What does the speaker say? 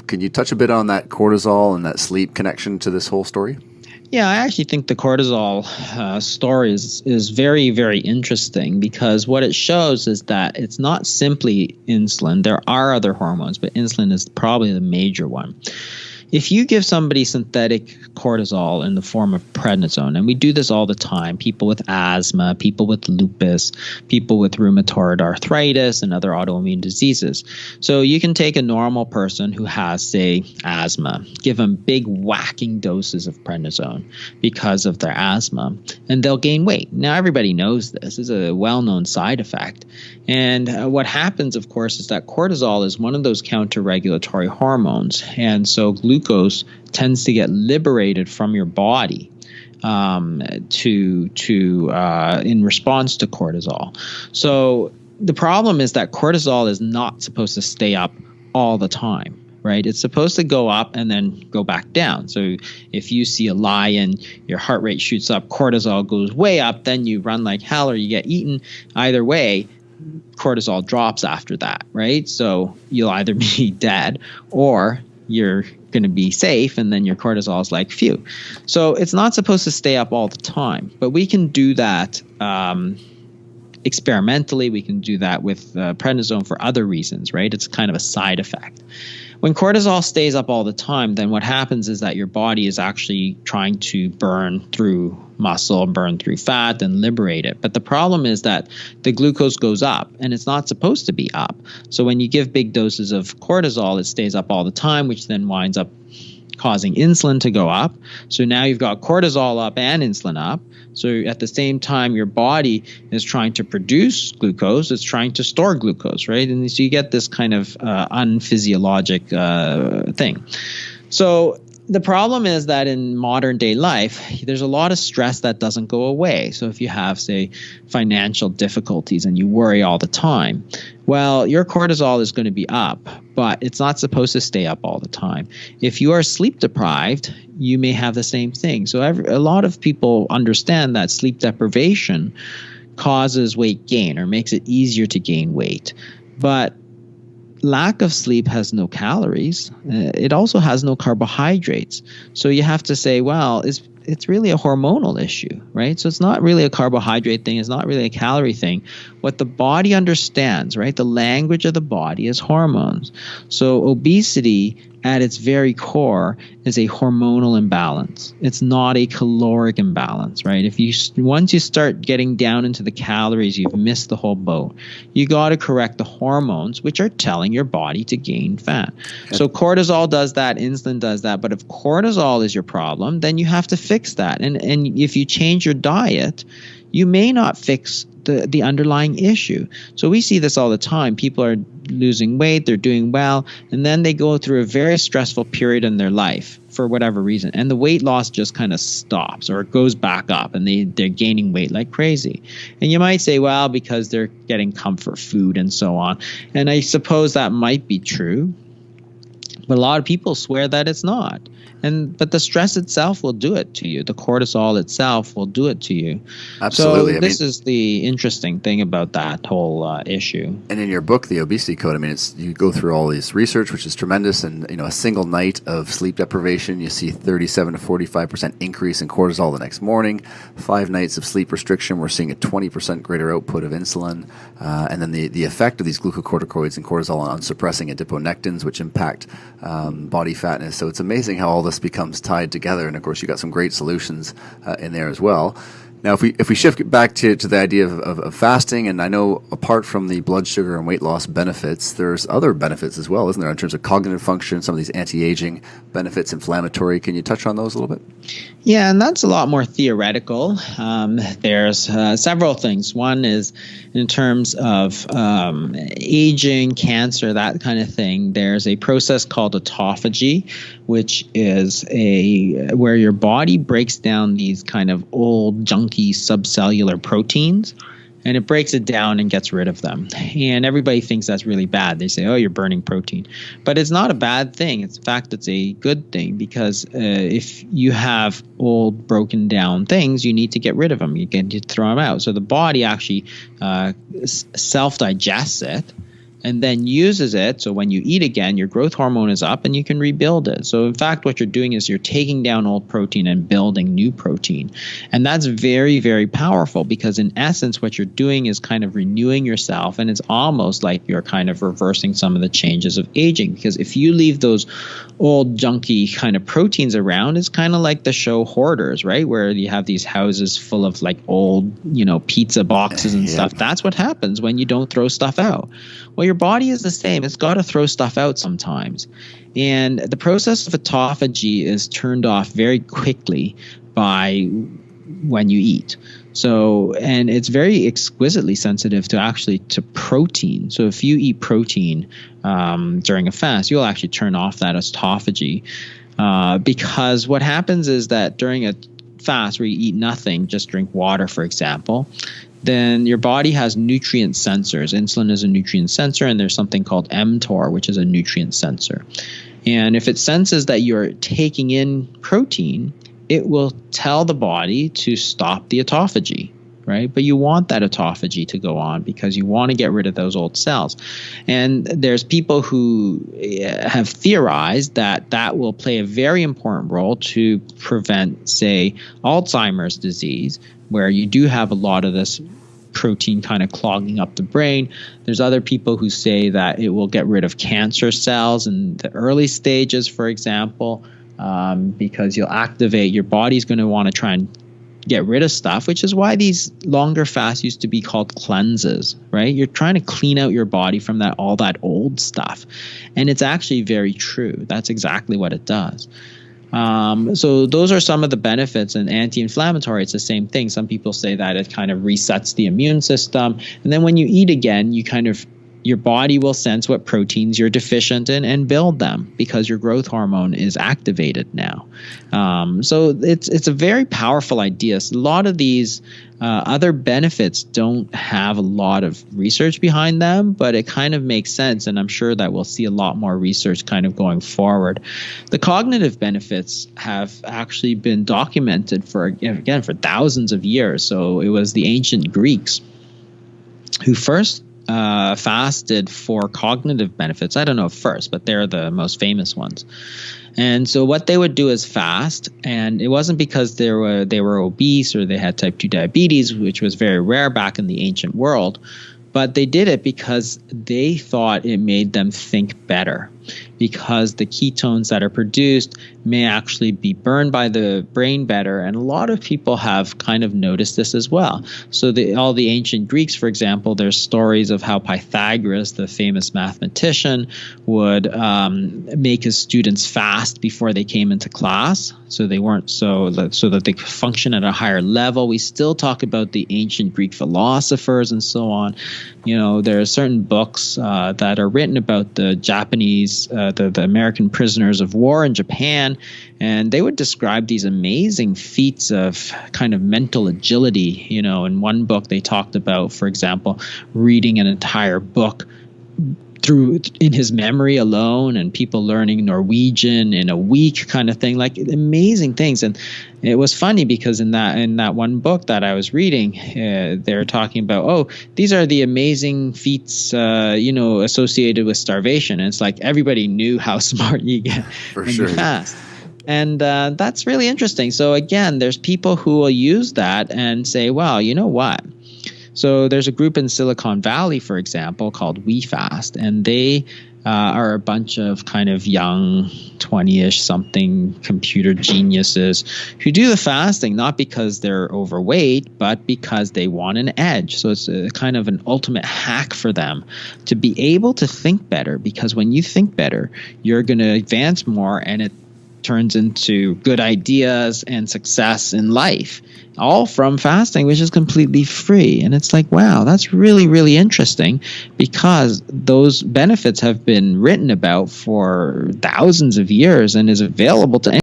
Can you touch a bit on that cortisol and that sleep connection to this whole story? Yeah, I actually think the cortisol story is very, very interesting, because what it shows is that it's not simply insulin. There are other hormones, but insulin is probably the major one. If you give somebody synthetic cortisol in the form of prednisone, and we do this all the time, people with asthma, people with lupus, people with rheumatoid arthritis and other autoimmune diseases. So you can take a normal person who has, say, asthma, give them big whacking doses of prednisone because of their asthma, and they'll gain weight. Now, everybody knows this. It's a well-known side effect. And what happens, of course, is that cortisol is one of those counter-regulatory hormones. And so glucose tends to get liberated from your body in response to cortisol. So the problem is that cortisol is not supposed to stay up all the time. Right? It's supposed to go up and then go back down. So if you see a lion, your heart rate shoots up, cortisol goes way up, then you run like hell or you get eaten. Either way, cortisol drops after that, right? So you'll either be dead or you're going to be safe, and then your cortisol is like, phew. So it's not supposed to stay up all the time, but we can do that experimentally. We can do that with prednisone for other reasons, right? It's kind of a side effect. When cortisol stays up all the time, then what happens is that your body is actually trying to burn through muscle, burn through fat, and liberate it. But the problem is that the glucose goes up, and it's not supposed to be up. So when you give big doses of cortisol, it stays up all the time, which then winds up causing insulin to go up. So now you've got cortisol up and insulin up. So at the same time, your body is trying to produce glucose, it's trying to store glucose, right? And so you get this kind of unphysiologic thing. So the problem is that in modern day life, there's a lot of stress that doesn't go away. So if you have, say, financial difficulties and you worry all the time, well, your cortisol is going to be up, but it's not supposed to stay up all the time. If you are sleep deprived, you may have the same thing. So a lot of people understand that sleep deprivation causes weight gain or makes it easier to gain weight. But lack of sleep has no calories. It also has no carbohydrates. So you have to say, well, it's really a hormonal issue, right? So it's not really a carbohydrate thing. It's not really a calorie thing. What the body understands, right? The language of the body is hormones. So obesity at its very core is a hormonal imbalance. It's not a caloric imbalance, right? Once you start getting down into the calories, you've missed the whole boat. You got to correct the hormones, which are telling your body to gain fat. So cortisol does that, insulin does that. But if cortisol is your problem, then you have to fix that. And if you change your diet, you may not fix the underlying issue. So we see this all the time. People are losing weight, they're doing well, and then they go through a very stressful period in their life for whatever reason, and the weight loss just kind of stops or it goes back up, and they're gaining weight like crazy. And you might say, well, because they're getting comfort food and so on. And I suppose that might be true, but a lot of people swear that it's not. But the stress itself will do it to you. The cortisol itself will do it to you. Absolutely. So this is the interesting thing about that whole issue. And in your book, The Obesity Code, I mean, you go through all this research, which is tremendous. And, a single night of sleep deprivation, you see 37 to 45% increase in cortisol the next morning. 5 nights of sleep restriction, we're seeing a 20% greater output of insulin. And then the effect of these glucocorticoids and cortisol on suppressing adiponectins, which impact body fatness. So it's amazing how all this becomes tied together. And of course, you got some great solutions in there as well. Now, if we shift back to the idea of fasting, and I know apart from the blood sugar and weight loss benefits, there's other benefits as well, isn't there, in terms of cognitive function, some of these anti-aging benefits, inflammatory. Can you touch on those a little bit? Yeah, and that's a lot more theoretical. There's several things. One is in terms of aging, cancer, that kind of thing. There's a process called autophagy, which is where your body breaks down these kind of old, junky subcellular proteins, and it breaks it down and gets rid of them. And everybody thinks that's really bad. They say, oh, you're burning protein. But it's not a bad thing. In fact, it's a good thing, because if you have old, broken down things, you need to get rid of them. You can throw them out. So the body actually self-digests it. and then uses it. So when you eat again, your growth hormone is up and you can rebuild it. So in fact, what you're doing is you're taking down old protein and building new protein. And that's very, very powerful, because in essence, what you're doing is kind of renewing yourself. And it's almost like you're kind of reversing some of the changes of aging. Because if you leave those old junky kind of proteins around, it's kind of like the show Hoarders, right? Where you have these houses full of like old, pizza boxes and stuff. That's what happens when you don't throw stuff out. Well, your body is the same. It's got to throw stuff out sometimes. And the process of autophagy is turned off very quickly by when you eat. So, and it's very exquisitely sensitive to protein. So if you eat protein during a fast, you'll actually turn off that autophagy, because what happens is that during a fast where you eat nothing, just drink water, for example, then your body has nutrient sensors. Insulin is a nutrient sensor, and there's something called mTOR, which is a nutrient sensor. And if it senses that you're taking in protein, it will tell the body to stop the autophagy, right? But you want that autophagy to go on because you want to get rid of those old cells. And there's people who have theorized that that will play a very important role to prevent, say, Alzheimer's disease, where you do have a lot of this protein kind of clogging up the brain. There's other people who say that it will get rid of cancer cells in the early stages, for example, because you'll activate, your body's going to want to try and get rid of stuff, which is why these longer fasts used to be called cleanses, right? You're trying to clean out your body from all that old stuff. And it's actually very true. That's exactly what it does. So those are some of the benefits. And anti-inflammatory, it's the same thing. Some people say that it kind of resets the immune system. And then when you eat again, your body will sense what proteins you're deficient in and build them, because your growth hormone is activated now. So it's a very powerful idea. So a lot of these other benefits don't have a lot of research behind them, but it kind of makes sense. And I'm sure that we'll see a lot more research kind of going forward. The cognitive benefits have actually been documented for thousands of years. So it was the ancient Greeks who first fasted for cognitive benefits. I don't know if first, but they're the most famous ones. And so what they would do is fast, and it wasn't because they were obese or they had type 2 diabetes, which was very rare back in the ancient world, but they did it because they thought it made them think better, because the ketones that are produced may actually be burned by the brain better. And a lot of people have kind of noticed this as well. So all the ancient Greeks, for example, there's stories of how Pythagoras, the famous mathematician, would make his students fast before they came into class, so they weren't so that they could function at a higher level. We still talk about the ancient Greek philosophers and so on. There are certain books that are written about the Japanese, the American prisoners of war in Japan, and they would describe these amazing feats of kind of mental agility. In one book they talked about, for example, reading an entire book in his memory alone, and people learning Norwegian in a week, kind of thing, like amazing things. And it was funny because in that one book that I was reading, they're talking about, these are the amazing feats, associated with starvation. And it's like everybody knew how smart you get when you fast. And that's really interesting. So again, there's people who will use that and say, well, you know what? So there's a group in Silicon Valley, for example, called WeFast, and they are a bunch of kind of young 20-ish something computer geniuses who do the fasting not because they're overweight, but because they want an edge. So it's a kind of an ultimate hack for them to be able to think better, because when you think better, you're going to advance more, and it turns into good ideas and success in life, all from fasting, which is completely free. And it's like, wow, that's really, really interesting, because those benefits have been written about for thousands of years and is available to